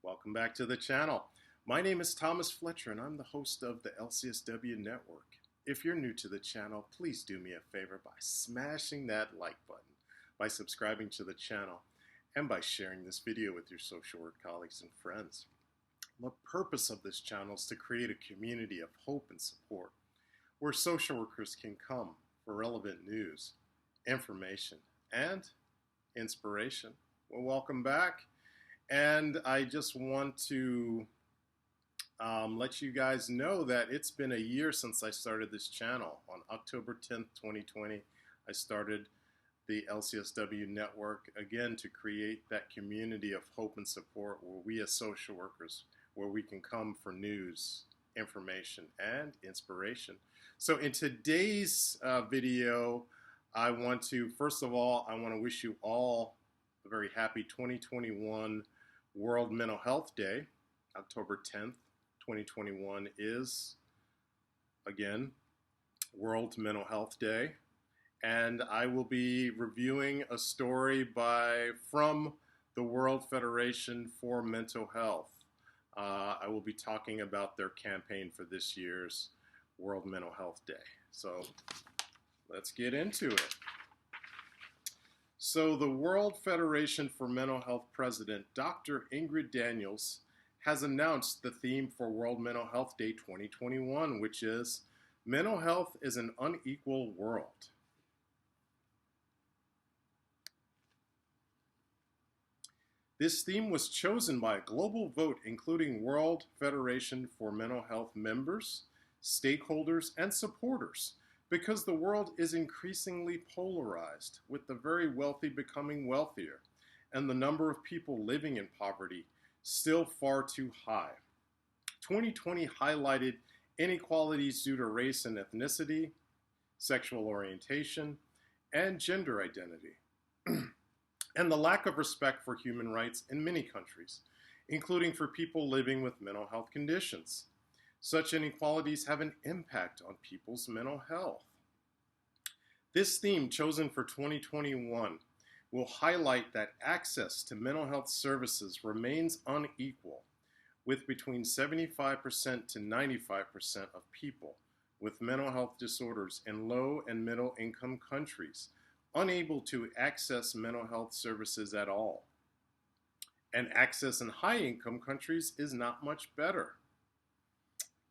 Welcome back to the channel. My name is Thomas Fletcher and I'm the host of the LCSW network. If you're new to the channel, please do me a favor by smashing that like button, by subscribing to the channel, and by sharing this video with your social work colleagues and friends. The purpose of this channel is to create a community of hope and support where social workers can come for relevant news, information, and inspiration. Well, welcome back. And I just want to let you guys know that it's been a year since I started this channel. On October 10th, 2020, I started the LCSW network again to create that community of hope and support where we as social workers, where we can come for news, information, and inspiration. So in today's video, I want to, first of all, I want to wish you all a very happy 2021 World Mental Health Day. October 10th, 2021 is, again, World Mental Health Day. And I will be reviewing a story from the World Federation for Mental Health. I will be talking about their campaign for this year's World Mental Health Day. So let's get into it. So the World Federation for Mental Health President, Dr. Ingrid Daniels, has announced the theme for World Mental Health Day 2021, which is Mental Health is an Unequal World. This theme was chosen by a global vote including World Federation for Mental Health members, stakeholders, and supporters, because the world is increasingly polarized, with the very wealthy becoming wealthier and the number of people living in poverty still far too high. 2020 highlighted inequalities due to race and ethnicity, sexual orientation, and gender identity, and the lack of respect for human rights in many countries, including for people living with mental health conditions. Such inequalities have an impact on people's mental health. This theme, chosen for 2021, will highlight that access to mental health services remains unequal, with between 75% to 95% of people with mental health disorders in low and middle income countries unable to access mental health services at all. And access in high income countries is not much better.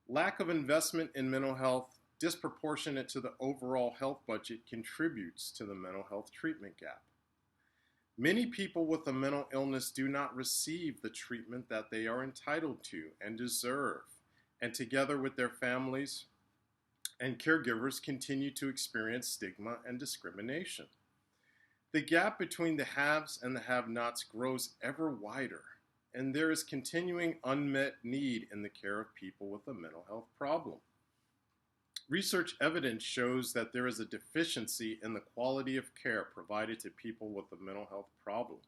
Lack of investment in mental health, disproportionate to the overall health budget, contributes to the mental health treatment gap. Many people with a mental illness do not receive the treatment that they are entitled to and deserve, and together with their families and caregivers continue to experience stigma and discrimination. The gap between the haves and the have-nots grows ever wider, and there is continuing unmet need in the care of people with a mental health problem. Research evidence shows that there is a deficiency in the quality of care provided to people with a mental health problem.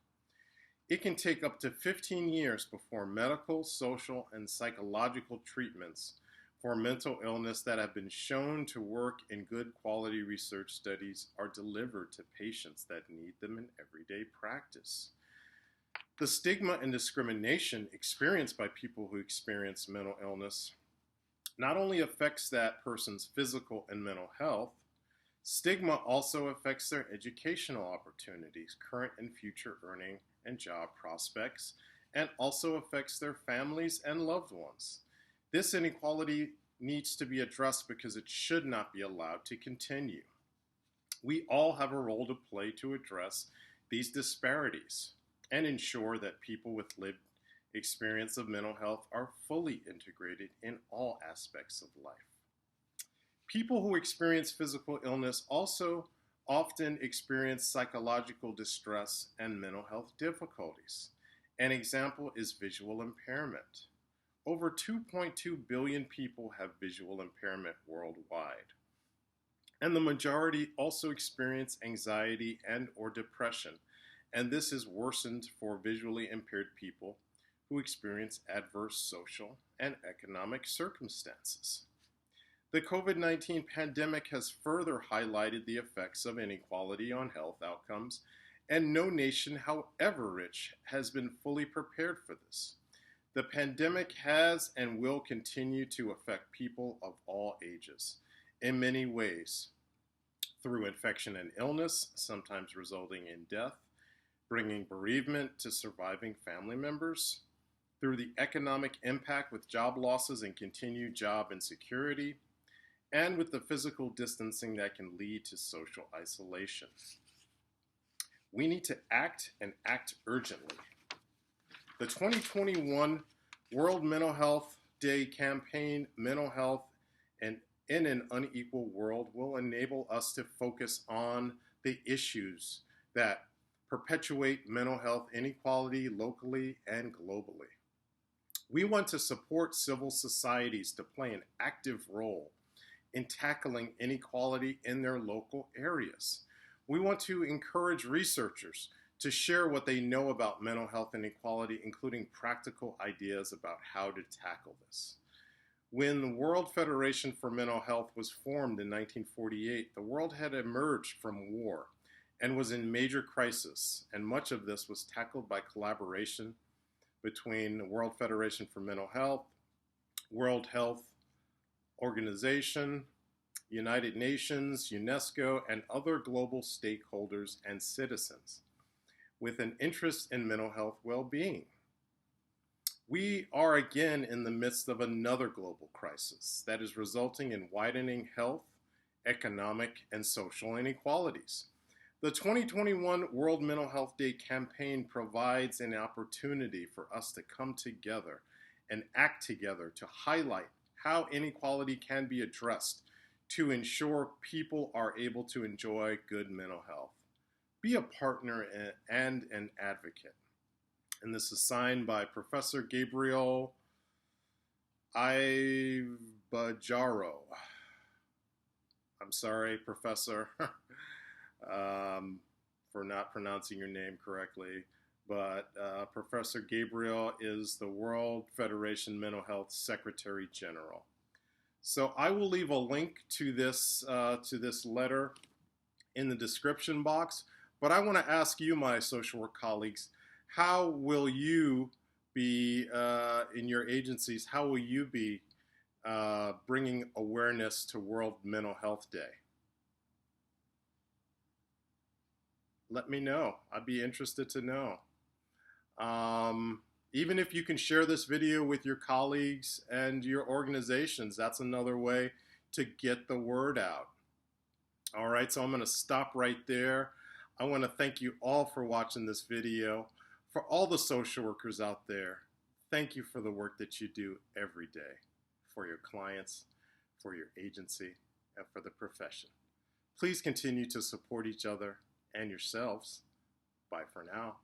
It can take up to 15 years before medical, social, and psychological treatments for mental illness that have been shown to work in good quality research studies are delivered to patients that need them in everyday practice. The stigma and discrimination experienced by people who experience mental illness not only affects that person's physical and mental health, stigma also affects their educational opportunities, current and future earning and job prospects, and also affects their families and loved ones. This inequality needs to be addressed because it should not be allowed to continue. We all have a role to play to address these disparities and ensure that people with lived experience of mental health are fully integrated in all aspects of life. People who experience physical illness also often experience psychological distress and mental health difficulties. An example is visual impairment. Over 2.2 billion people have visual impairment worldwide, and the majority also experience anxiety and or depression, and this is worsened for visually impaired people who experience adverse social and economic circumstances. The COVID-19 pandemic has further highlighted the effects of inequality on health outcomes, and no nation, however rich, has been fully prepared for this. The pandemic has and will continue to affect people of all ages in many ways, through infection and illness, sometimes resulting in death, bringing bereavement to surviving family members, through the economic impact with job losses and continued job insecurity, and with the physical distancing that can lead to social isolation. We need to act and act urgently. The 2021 World Mental Health Day campaign, Mental Health and in an Unequal World, will enable us to focus on the issues that perpetuate mental health inequality locally and globally. We want to support civil societies to play an active role in tackling inequality in their local areas. We want to encourage researchers to share what they know about mental health inequality, including practical ideas about how to tackle this. When the World Federation for Mental Health was formed in 1948, the world had emerged from war and was in major crisis, and much of this was tackled by collaboration between the World Federation for Mental Health, World Health Organization, United Nations, UNESCO, and other global stakeholders and citizens with an interest in mental health well-being. We are again in the midst of another global crisis that is resulting in widening health, economic, and social inequalities. The 2021 World Mental Health Day campaign provides an opportunity for us to come together and act together to highlight how inequality can be addressed to ensure people are able to enjoy good mental health. Be a partner and an advocate. And this is signed by Professor Gabriel Ibajaro. I'm sorry, Professor, for not pronouncing your name correctly, but Professor Gabriel is the World Federation Mental Health Secretary General. So I will leave a link to this letter in the description box, but I want to ask you, my social work colleagues, how will you be, in your agencies, how will you be bringing awareness to World Mental Health Day? Let me know. I'd be interested to know. Even if you can share this video with your colleagues and your organizations, that's another way to get the word out. All right, so I'm going to stop right there. I want to thank you all for watching this video. For all the social workers out there, thank you for the work that you do every day for your clients, for your agency, and for the profession. Please continue to support each other and yourselves. Bye for now.